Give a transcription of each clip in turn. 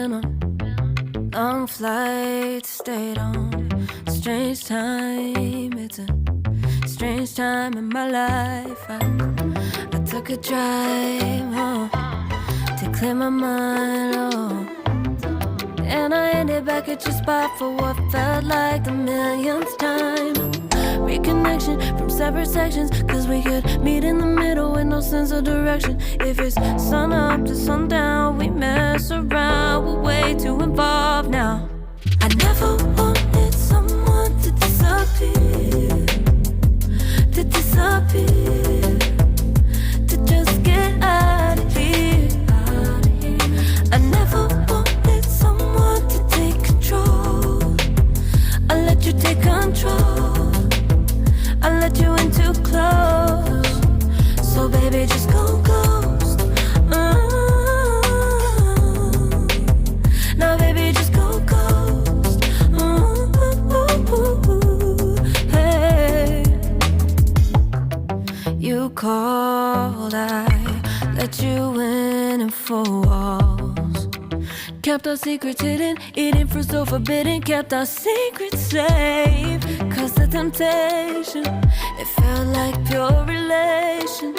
been on long flights, stayed on strange time. It's a strange time in my life. I took a drive to clear my mind, and I ended back at your spot for what felt like the millionth time. Reconnection from separate sections, cause we could meet in the middle with no sense of direction. If it's sun up to sundown, we mess around, we're way too involved now. I never wanted someone to disappear, to disappear, to just get out of here. I never wanted someone to take control. I let you take control, I let you in too close. So baby, just go ghost. Now baby, just go ghost. Hey. You called, I let you in and 4 walls. Kept our secrets hidden, eating fruit so forbidden. Kept our secrets safe, cause the temptation, it felt like pure relation.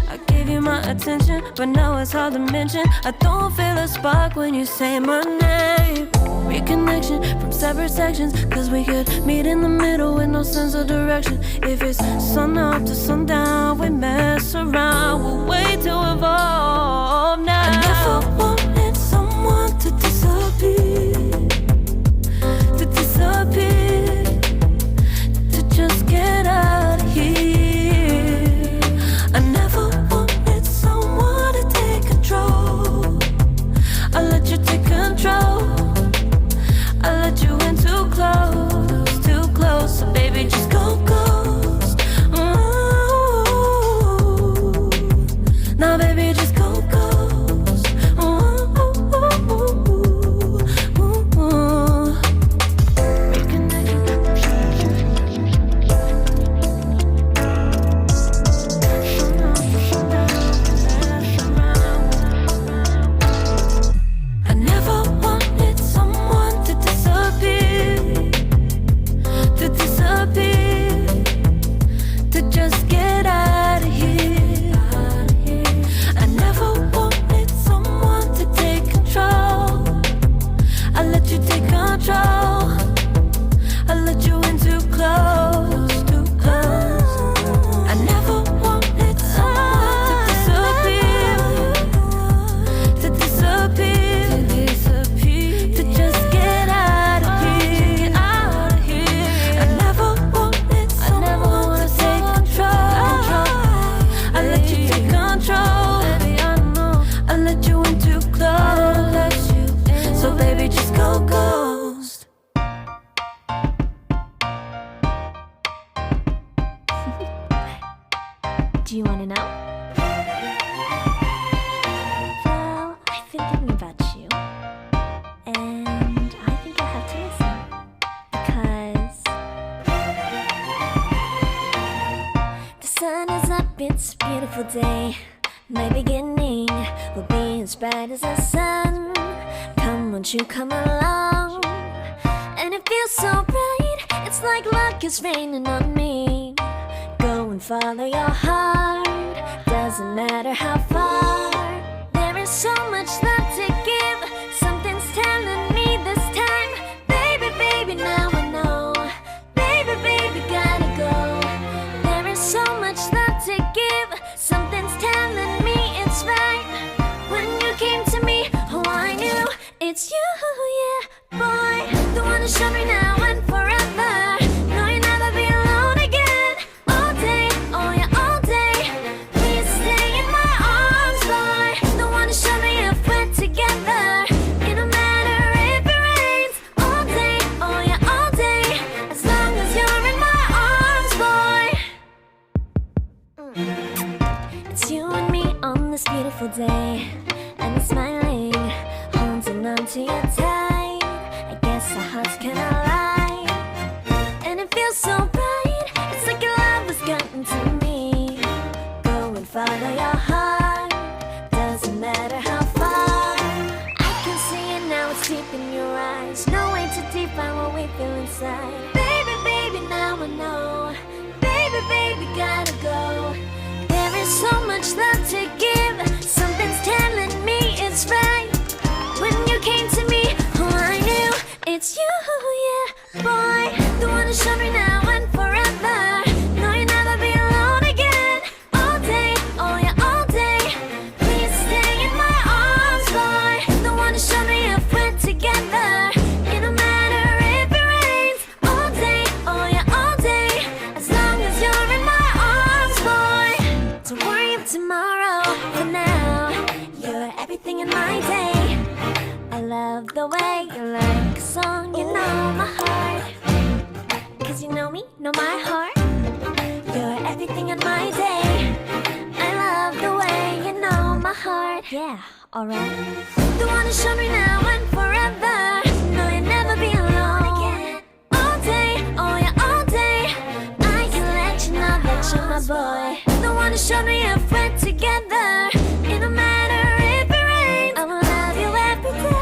I gave you my attention, but now it's hard to mention. I don't feel a spark when you say my name. Reconnection from separate sections, cause we could meet in the middle with no sense of direction. If it's sun up to sundown, we mess around, we're way too involved now. I never wanted someone to disappear, to disappear, to just get out of here. I never wanted someone to take control. I let you take control, I let you in too close, so baby, just go ghost. Ooh. Now baby, just go ghost. Ooh. I never wanted someone to disappear, to disappear, to just get out of here. I never wanted someone to take control. I let you take control, I let you in too close, too close. I never wanted someone to disappear, to disappear, to just get out of here, out of here. I never wanted someone to take control. I let you take control, baby, I know. I let you in too close, so baby, just go ghost. Do you want to know? Well, I've been thinking about you, and I think you'll have to listen, because the sun is up, it's a beautiful day. My beginning will be as bright as the sun. Come, won't you come along? And it feels so bright, it's like luck is raining on me. Go and follow your heart, doesn't matter how far. There is so much love to give, something's telling me this time. Baby, baby, now I know. Baby, baby, gotta go. There is so much love to give, something's telling me it's right. When you came to me, oh, I knew it's you, yeah, boy. The one who showed me now and forever. No, you'll never be alone again. All day, oh yeah, all day. Please stay in my arms, boy. The one who showed me if we're together. It don't matter if it rains. All day, oh yeah, all day. As long as you're in my arms, boy. It's you and me on this beautiful day, and it's smiling, holding on to you tight. I guess our hearts can align, and it feels so bright. It's like your love has gotten to me. Go and follow your heart, doesn't matter how far. I can see it now. now it's deep in your eyes. No way to define what we feel inside. Baby, baby, now I know. Baby, baby, gotta go. There is so much love to give. Something's telling me it's right. When you came to me, oh, I knew it's you, yeah, boy. The one to show me now and forever. No, you'll never be alone again. All day, oh yeah, all day. Please stay in my arms, boy. The one to show me if we're together. It don't matter if it rains. All day, oh yeah, all day. As long as you're in my arms, boy. Don't worry of tomorrow. For now, you're everything in my day. I love the way you like a song, you know my heart. Cause you know me, know my heart. You're everything in my day. I love the way you know my heart. Yeah, alright. The one to show me now and forever. No, you'll never be alone again. All day, oh yeah, all day. I can let you know that you're my boy. The one to show me if we're together. It don't matter if it rains. I will love you every day.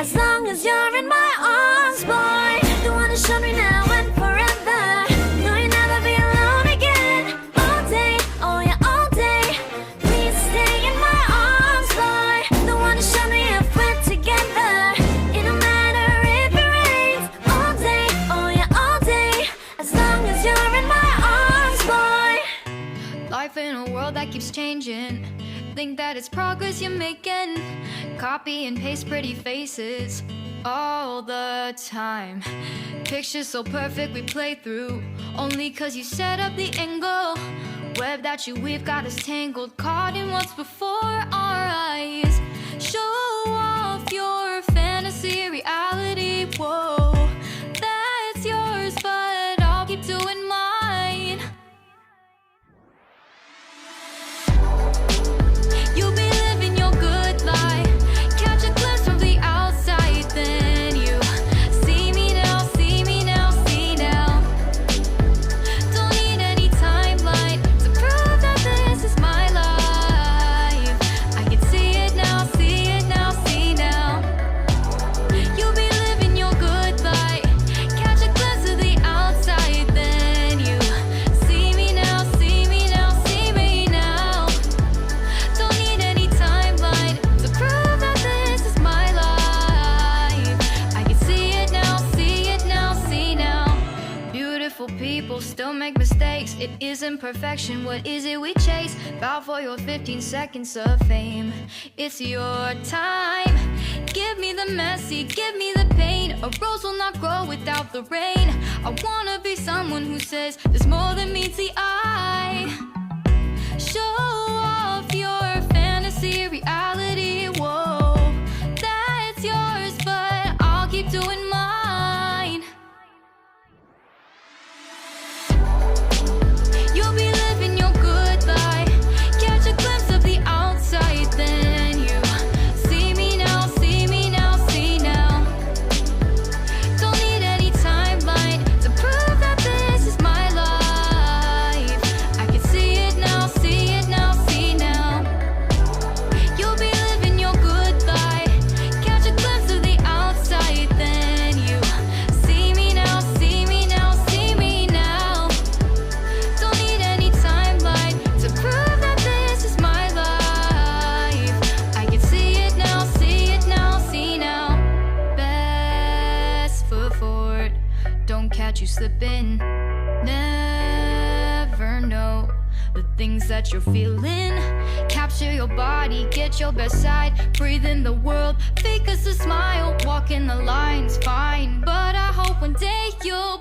As long as you're in my arms, boy. The one to show me now and forever. No, you'll never be alone again. All day, oh yeah, all day. Please stay in my arms, boy. The one to show me if we're together. It don't matter if it rains. All day, oh yeah, all day. As long as you're in my arms, boy. Life in a world that keeps changing. Think that it's progress you're making. Copy and paste pretty faces all the time. Pictures so perfect we play through. Only cause you set up the angle. Web that you weave got us tangled. Caught in what's before our eyes. Show off your fantasy reality. Whoa, that's yours, but I'll keep doing mine. You'll be living your good life. Catch a glimpse from the outside, then you see me now, see me now, see now. Don't need any timeline to prove that this is my life. I can see it now, see it now, see now. You'll be living your good life. Catch a glimpse of the outside, then you see me now, see me now, see me now. Don't need any timeline to prove that this is my life. I can see it now, see it now, see now. Beautiful people still make mistakes. It isn't perfection, what is it we chase? Bow for your 15 seconds of fame. It's your time. Give me the messy, give me the pain. A rose will not grow without the rain. I wanna be someone who says there's more than meets the eye. Show off your fantasy reality. Whoa, that's yours, but I'll keep doing mine. You'll be living your good life. Catch a glimpse of the outside, then you see me now, see me now, see now. Don't need any timeline to prove that this is my life. I can see it now, see it now, see now. You'll be living your good life. Catch a glimpse of the outside, then you see me now, see me now, see me now. Don't need any timeline to prove that this is my life. I can see it now, see it now, see now. Best foot forward, don't catch you slipping. Never know the things that you're feeling. Capture your body, get your best side. Breathe in the world, fake us a smile. Walking the lines, fine, but I hope one day you'll